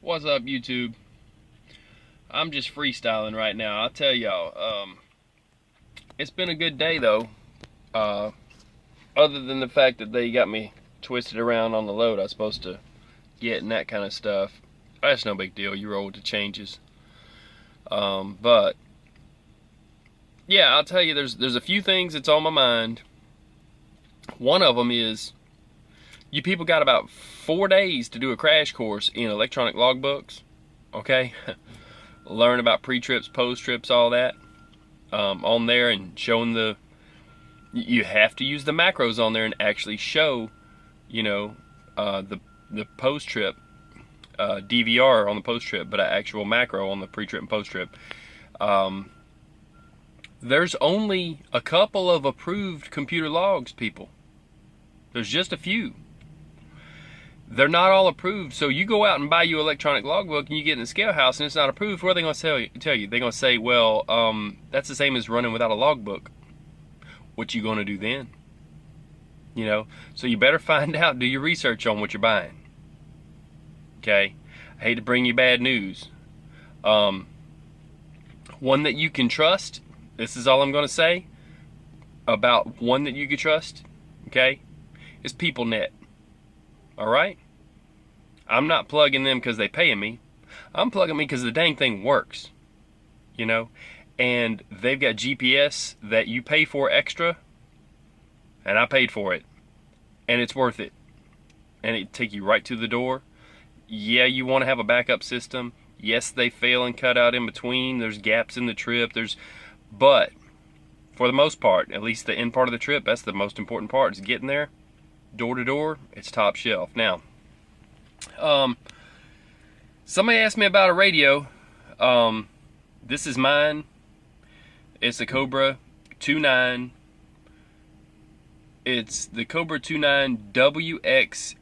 What's up, YouTube? I'm just freestyling right now. I'll tell y'all, it's been a good day though. Uh, Other than the fact that they got me twisted around on the load I was supposed to get and that kind of stuff. That's no big deal. You roll with the changes. But yeah, I'll tell you, there's a few things that's on my mind. One of them is you people got about 4 days to do a crash course in electronic logbooks. Okay. Learn about pre-trips, post-trips, all that on there, and showing you have to use the macros on there and actually show, the post-trip DVR on the post-trip, but an actual macro on the pre-trip and post-trip. There's only a couple of approved computer logs, people. There's just a few. They're not all approved, so you go out and buy you an electronic logbook and you get in the scale house and it's not approved. What are they going to tell you? They're going to say, well, that's the same as running without a logbook. What you going to do then? So you better find out, do your research on what you're buying. Okay? I hate to bring you bad news. One that you can trust, this is all I'm going to say about one that you can trust, okay, is PeopleNet. All right? I'm not plugging them because they paying me. I'm plugging me because the dang thing works. And they've got GPS that you pay for extra, and I paid for it, and it's worth it. And it take you right to the door. Yeah, you want to have a backup system. Yes, they fail and cut out in between. There's gaps in the trip. But for the most part, at least the end part of the trip, that's the most important part, is getting there. Door to door, it's top shelf. Now, somebody asked me about a radio. This is mine. It's the Cobra 29. It's the Cobra 29 WXNW,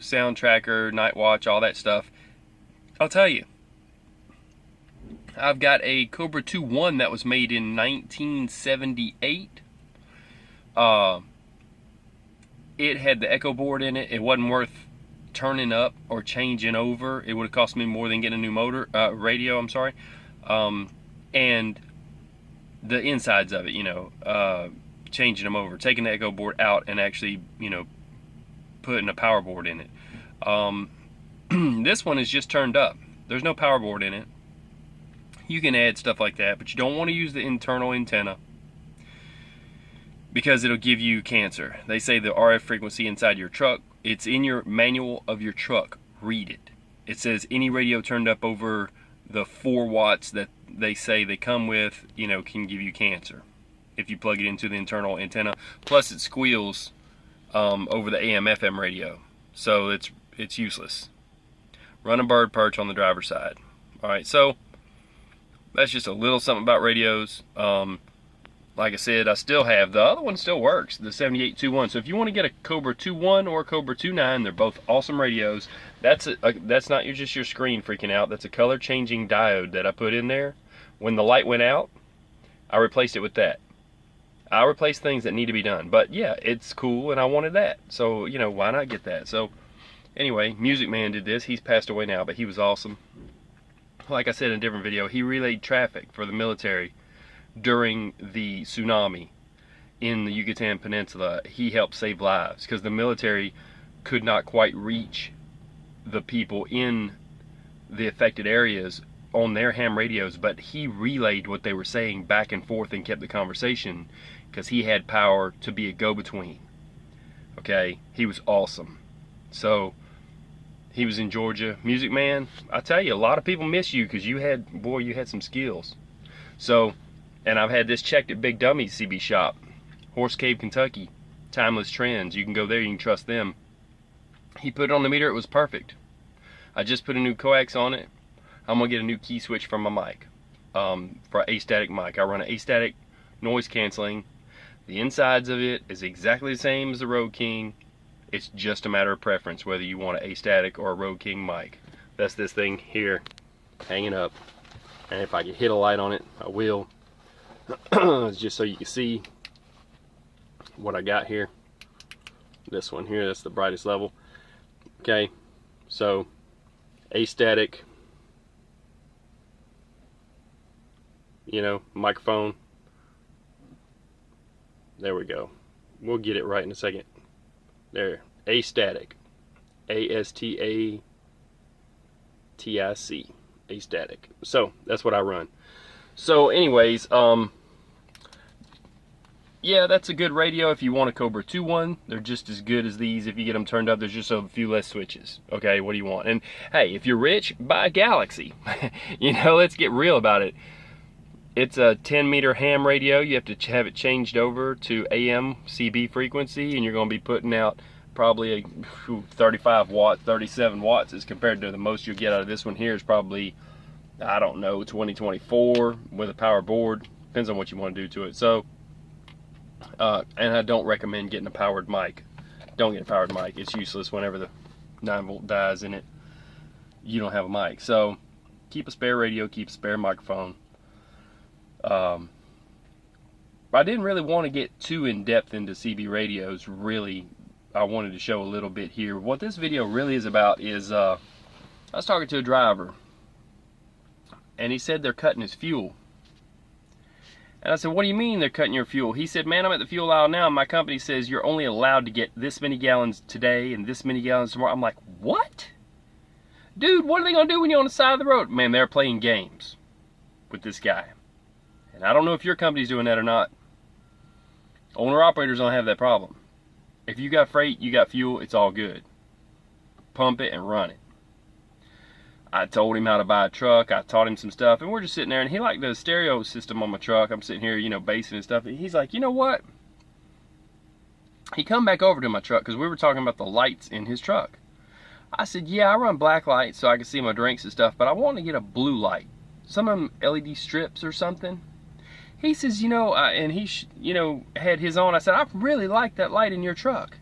sound tracker, night watch, all that stuff. I'll tell you, I've got a Cobra 2.1 that was made in 1978. It had the echo board in it. It wasn't worth turning up or changing over. It would have cost me more than getting a new radio, I'm sorry. And the insides of it, changing them over, taking the echo board out and actually, putting a power board in it. This one is just turned up. There's no power board in it. You can add stuff like that, but you don't want to use the internal antenna because it'll give you cancer. They say the RF frequency inside your truck, it's in your manual of your truck. Read it. It says any radio turned up over the 4 watts that they say they come with, can give you cancer if you plug it into the internal antenna. Plus it squeals over the AM FM radio, so it's useless. Run a bird perch on the driver's side. Alright, so that's just a little something about radios. Like I said, I still have, the other one still works, the 7821. So if you want to get a Cobra 2.1 or a Cobra 2.9, they're both awesome radios. That's not just your screen freaking out. That's a color changing diode that I put in there. When the light went out, I replaced it with that. I replace things that need to be done. But yeah, it's cool and I wanted that. So, why not get that? So anyway, Music Man did this. He's passed away now, but he was awesome. Like I said in a different video, he relayed traffic for the military during the tsunami in the Yucatan Peninsula. He helped save lives because the military could not quite reach the people in the affected areas on their ham radios, but he relayed what they were saying back and forth and kept the conversation because he had power to be a go-between. Okay, he was awesome. So he was in Georgia. Music Man, I tell you, a lot of people miss you because you had some skills. So, and I've had this checked at Big Dummy's CB shop, Horse Cave, Kentucky. Timeless Trends. You can go there, you can trust them. He put it on the meter, it was perfect. I just put a new coax on it. I'm gonna get a new key switch for my mic, for an astatic mic. I run an astatic noise canceling. The insides of it is exactly the same as the Road King. It's just a matter of preference whether you want an astatic or a Road King mic. That's this thing here, hanging up. And if I can hit a light on it, I will. Just so you can see what I got here. This one here, that's the brightest level. Okay, so astatic, you know, microphone. There we go. We'll get it right in a second. There, astatic, A-S-T-A-T-I-C, astatic. So that's what I run. So anyways, yeah, that's a good radio if you want a Cobra 2 one. They're just as good as these. If you get them turned up, there's just a few less switches. Okay, what do you want? And hey, if you're rich, buy a Galaxy. You know, let's get real about it. It's a 10-meter ham radio. You have to have it changed over to AM CB frequency, and you're going to be putting out probably a 35 watts, 37 watts as compared to the most you'll get out of this one here is probably, I don't know, 2024 with a power board. Depends on what you want to do to it. So, and I don't recommend getting a powered mic. Don't get a powered mic. It's useless whenever the 9-volt dies in it. You don't have a mic. So keep a spare radio, keep a spare microphone. I didn't really want to get too in-depth into CB radios. Really, I wanted to show a little bit here. What this video really is about is, I was talking to a driver, and he said they're cutting his fuel. And I said, what do you mean they're cutting your fuel? He said, man, I'm at the fuel aisle now, and my company says you're only allowed to get this many gallons today and this many gallons tomorrow. I'm like, what? Dude, what are they going to do when you're on the side of the road? Man, they're playing games with this guy. And I don't know if your company's doing that or not. Owner-operators don't have that problem. If you got freight, you got fuel, it's all good. Pump it and run it. I told him how to buy a truck. I taught him some stuff, and we're just sitting there, and he liked the stereo system on my truck. I'm sitting here, you know, basing and stuff. And he's like, you know what? He come back over to my truck because we were talking about the lights in his truck. I said, yeah, I run black lights so I can see my drinks and stuff, but I want to get a blue light. Some of them LED strips or something. He says, you know, and he, you know, had his own. I said, I really like that light in your truck.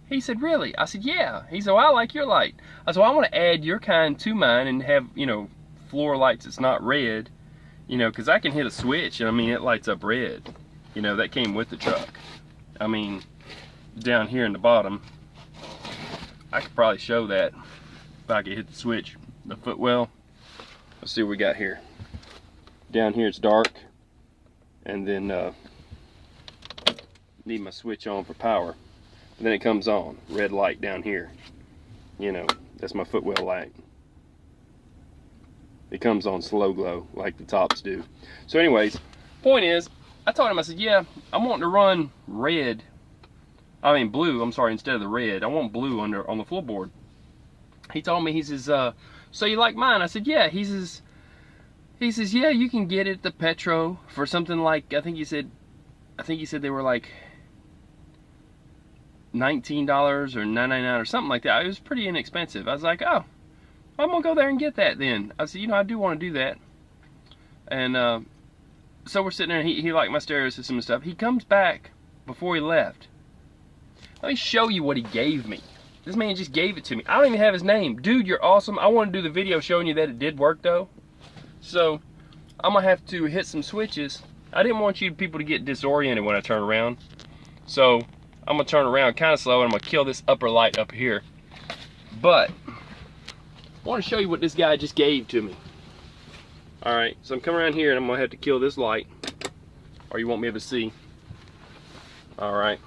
He said, really? I said, yeah. He said, well, I like your light. I said, well, I want to add your kind to mine and have, you know, floor lights that's not red, you know, because I can hit a switch and, I mean, it lights up red. You know, that came with the truck. I mean, down here in the bottom, I could probably show that if I could hit the switch, the footwell. Let's see what we got here. Down here it's dark, and then need my switch on for power. And then it comes on, red light down here. You know, that's my footwell light. It comes on slow glow like the tops do. So anyways, point is, I told him, I said, yeah, I'm wanting to run red. I mean blue, I'm sorry, instead of the red. I want blue on the floorboard. He told me, he says, so you like mine? I said, yeah. He says, yeah, you can get it at the Petro for something like, I think he said they were like $19 or $9.99 or something like that. It was pretty inexpensive. I was like, oh, I'm gonna go there and get that then. I said, you know, I do want to do that. And so we're sitting there, and he liked my stereo system and stuff. He comes back before he left. Let me show you what he gave me. This man just gave it to me. I don't even have his name. Dude, you're awesome. I want to do the video showing you that it did work though. So I'm gonna have to hit some switches. I didn't want you people to get disoriented when I turn around. So I'm gonna turn around kind of slow, and I'm gonna kill this upper light up here. But I want to show you what this guy just gave to me. All right, so I'm coming around here, and I'm gonna have to kill this light, or you won't be able to see. All right.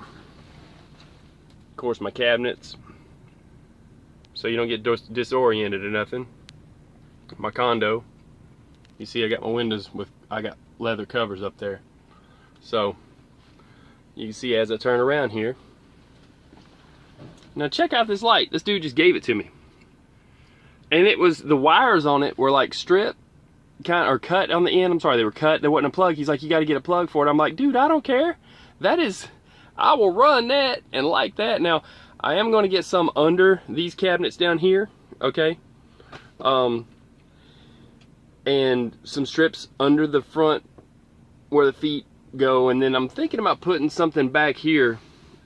Of course, my cabinets, so you don't get disoriented or nothing. My condo. You see, I got my windows I got leather covers up there. So you can see as I turn around here. Now check out this light. This dude just gave it to me. And it was, the wires on it were like stripped, or cut on the end. I'm sorry, they were cut. There wasn't a plug. He's like, you got to get a plug for it. I'm like, dude, I don't care. That is, I will run that and like that. Now, I am going to get some under these cabinets down here, okay? And some strips under the front where the feet go, and then I'm thinking about putting something back here.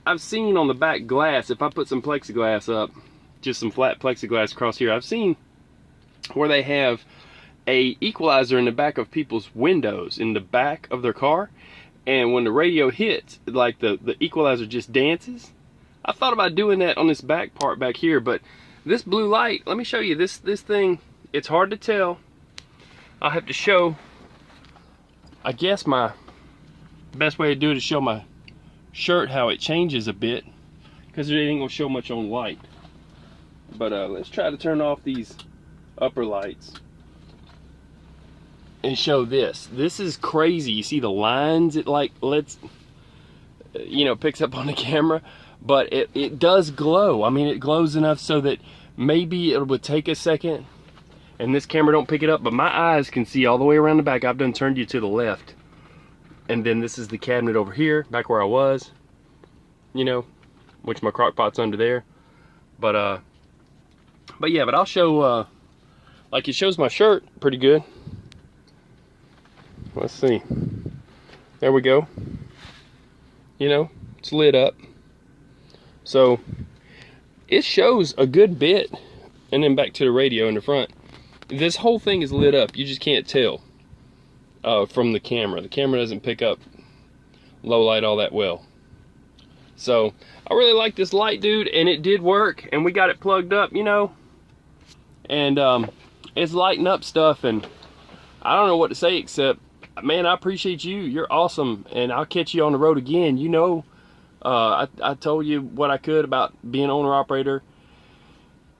I've seen on the back glass, if I put some plexiglass up, just some flat plexiglass across here, I've seen where they have a equalizer in the back of people's windows, in the back of their car, and when the radio hits, like the equalizer just dances. I thought about doing that on this back part back here, but This blue light, let me show you this thing. It's hard to tell. I'll have to show, I guess my best way to do it is show my shirt how it changes a bit, because it ain't gonna show much on light. But let's try to turn off these upper lights and show this. This is crazy. You see the lines? It like lets, you know, picks up on the camera, but it does glow. I mean, it glows enough so that maybe it would take a second and this camera don't pick it up, but my eyes can see all the way around the back. I've done turned you to the left. And then this is the cabinet over here, back where I was, you know, which my crock pot's under there. But yeah, but I'll show, like it shows my shirt pretty good. Let's see. There we go. You know, it's lit up. So it shows a good bit. And then back to the radio in the front. This whole thing is lit up. You just can't tell from the camera. The camera doesn't pick up low light all that well. So I really like this light, dude, and it did work, and we got it plugged up, you know, and it's lighting up stuff, and I don't know what to say except, man, I appreciate you. You're awesome, and I'll catch you on the road again. You know, I told you what I could about being owner operator.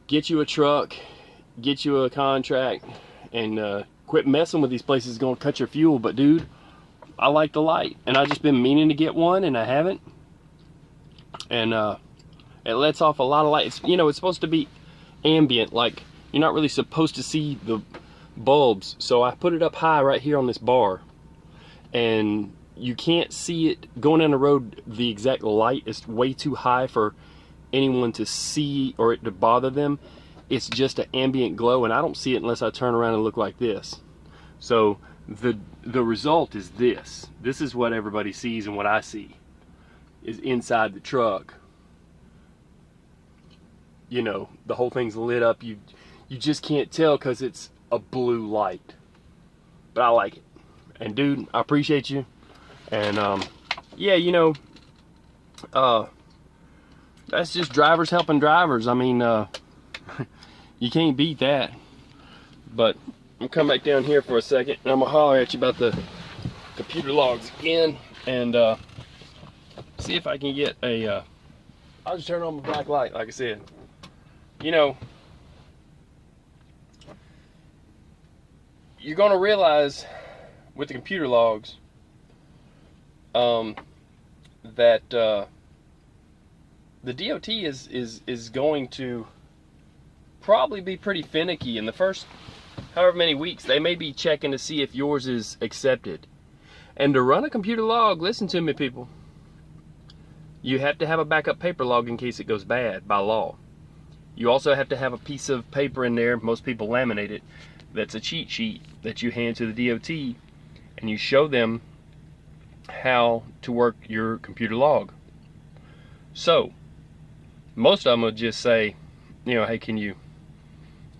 Get you a truck, get you a contract, and quit messing with these places. It's gonna cut your fuel. But dude, I like the light, and I just been meaning to get one, and I haven't. And it lets off a lot of light. It's, you know, it's supposed to be ambient, like you're not really supposed to see the bulbs. So I put it up high right here on this bar, and you can't see it going down the road. The exact light is way too high for anyone to see or it to bother them. It's just an ambient glow, and I don't see it unless I turn around and look like this. So the result is this. This is what everybody sees, and what I see is inside the truck. You know, the whole thing's lit up. You just can't tell because it's a blue light. But I like it. And dude, I appreciate you. And yeah, you know, that's just drivers helping drivers. I mean, you can't beat that. But I'm gonna come back down here for a second, and I'm gonna holler at you about the computer logs again, and see if I can get a, I'll just turn on my black light, like I said. You know, you're gonna realize with the computer logs that the DOT is going to probably be pretty finicky in the first however many weeks. They may be checking to see if yours is accepted. And to run a computer log, listen to me, people, you have to have a backup paper log in case it goes bad by law. You also have to have a piece of paper in there, most people laminate it, that's a cheat sheet that you hand to the DOT, and you show them how to work your computer log. So most of them will just say, you know, hey, can you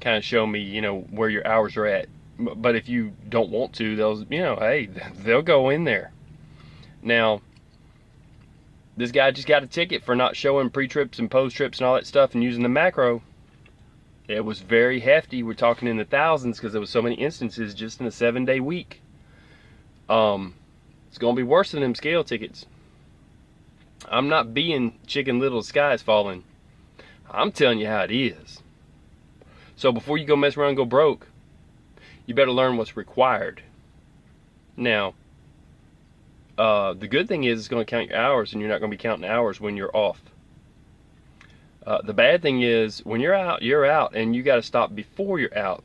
kind of show me, you know, where your hours are at? But if you don't want to, they'll, you know, hey, they'll go in there. Now, this guy just got a ticket for not showing pre-trips and post-trips and all that stuff and using the macro. It was very hefty. We're talking in the thousands because there was so many instances just in a 7-day week. It's going to be worse than them scale tickets. I'm not being Chicken Little, the sky is falling. I'm telling you how it is. So before you go mess around and go broke, you better learn what's required. Now, the good thing is it's going to count your hours, and you're not going to be counting hours when you're off. The bad thing is when you're out, and you got to stop before you're out,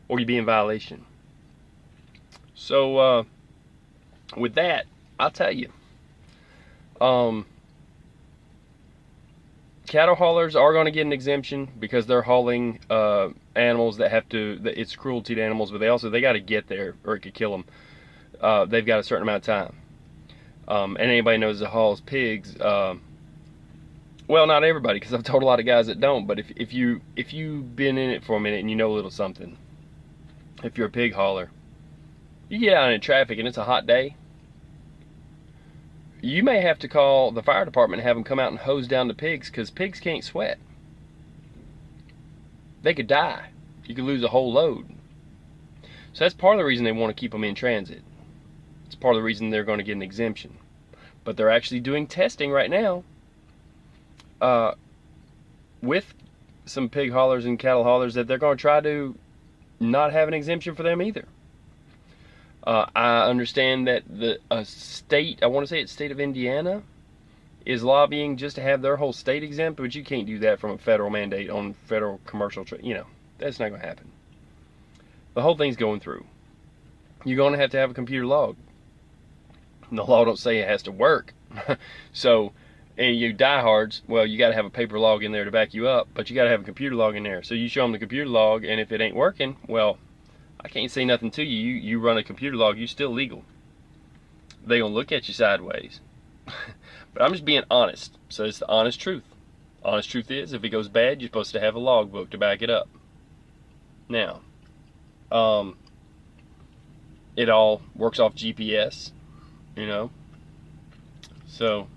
or you'll be in violation. So with that, I'll tell you, cattle haulers are going to get an exemption because they're hauling animals that have to, it's cruelty to animals, but they got to get there or it could kill them. They've got a certain amount of time. And anybody knows that hauls pigs, well, not everybody, because I've told a lot of guys that don't, but if you've been in it for a minute and you know a little something, if you're a pig hauler, you get out in traffic and it's a hot day, you may have to call the fire department and have them come out and hose down the pigs, because pigs can't sweat. they could die. You could lose a whole load. So that's part of the reason they want to keep them in transit. It's part of the reason they're going to get an exemption. But they're actually doing testing right now with some pig haulers and cattle haulers that they're going to try to not have an exemption for them either. I understand that the state, I want to say it's state of Indiana, is lobbying just to have their whole state exempt, but you can't do that from a federal mandate on federal commercial, that's not going to happen. The whole thing's going through. You're going to have a computer log. The law don't say it has to work. So, and you diehards, well, you got to have a paper log in there to back you up, but you got to have a computer log in there. So you show them the computer log, and if it ain't working, well, I can't say nothing to you. You run a computer log, you still legal. They gonna look at you sideways. But I'm just being honest. So it's the honest truth. Honest truth is, if it goes bad, you're supposed to have a logbook to back it up. Now, it all works off GPS, So,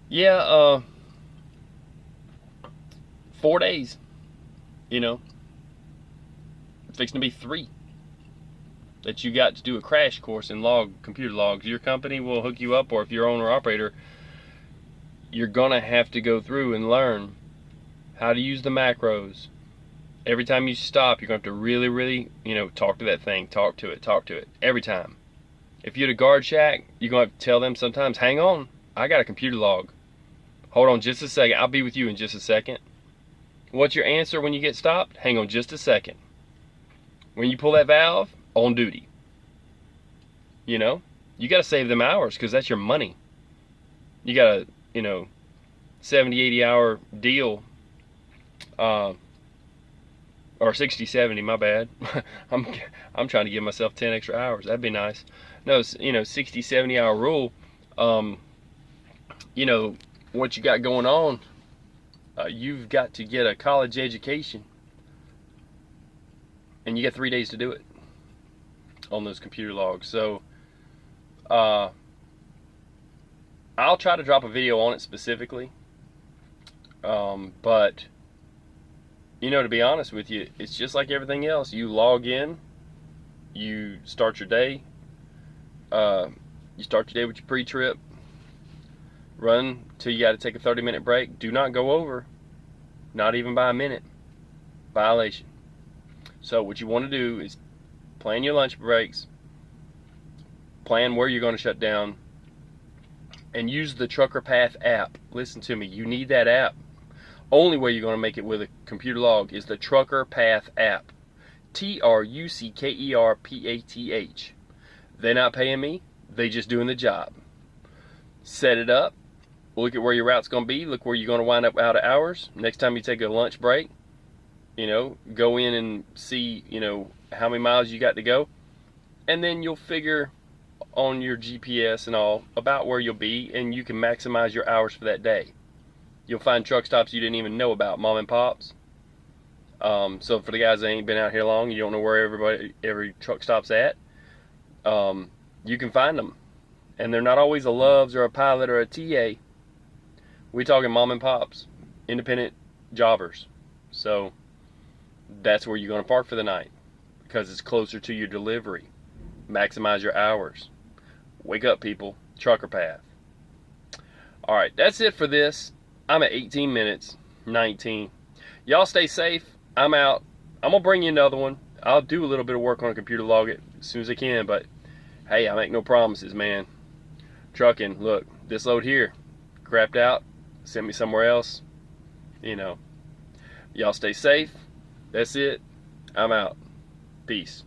yeah, 4 days, It's fixing to be 3 that you got to do a crash course in computer logs. Your company will hook you up, or if you're owner operator, you're gonna have to go through and learn how to use the macros. Every time you stop, you're gonna have to really, talk to that thing, talk to it every time. If you're at a guard shack, you're gonna have to tell them sometimes, hang on, I got a computer log. Hold on just a second, I'll be with you in just a second. What's your answer when you get stopped? Hang on just a second. When you pull that valve, on duty. You got to save them hours because that's your money. You got a, 70, 80 hour deal, or 60, 70, my bad. I'm trying to give myself 10 extra hours. That'd be nice. No, 60, 70 hour rule. What you got going on, you've got to get a college education, and you got 3 days to do it on those computer logs. So I'll try to drop a video on it specifically, but to be honest with you, it's just like everything else. You log in, you start your day, with your pre-trip, run till you got to take a 30-minute break. Do not go over, not even by a minute. Violation. So what you want to do is plan your lunch breaks, plan where you're going to shut down, and use the Trucker Path app. Listen to me, you need that app. Only way you're going to make it with a computer log is the Trucker Path app. TruckerPath. They're not paying me, they just doing the job. Set it up, look at where your route's going to be, look where you're going to wind up out of hours. Next time you take a lunch break, go in and see, how many miles you got to go, and then you'll figure on your GPS and all about where you'll be, and you can maximize your hours for that day. You'll find truck stops you didn't even know about, mom and pops. So for the guys that ain't been out here long, you don't know where every truck stop's at, you can find them, and they're not always a Love's or a Pilot or a TA. We're talking mom and pops, independent jobbers. So that's where you're going to park for the night, because it's closer to your delivery. Maximize your hours. Wake up, people. Trucker Path. Alright, that's it for this. I'm at 18 minutes, 19. Y'all stay safe. I'm out. I'm going to bring you another one. I'll do a little bit of work on a computer log it as soon as I can, but hey, I make no promises, man. Trucking, look, this load here, crapped out, sent me somewhere else. Y'all stay safe. That's it. I'm out. Peace.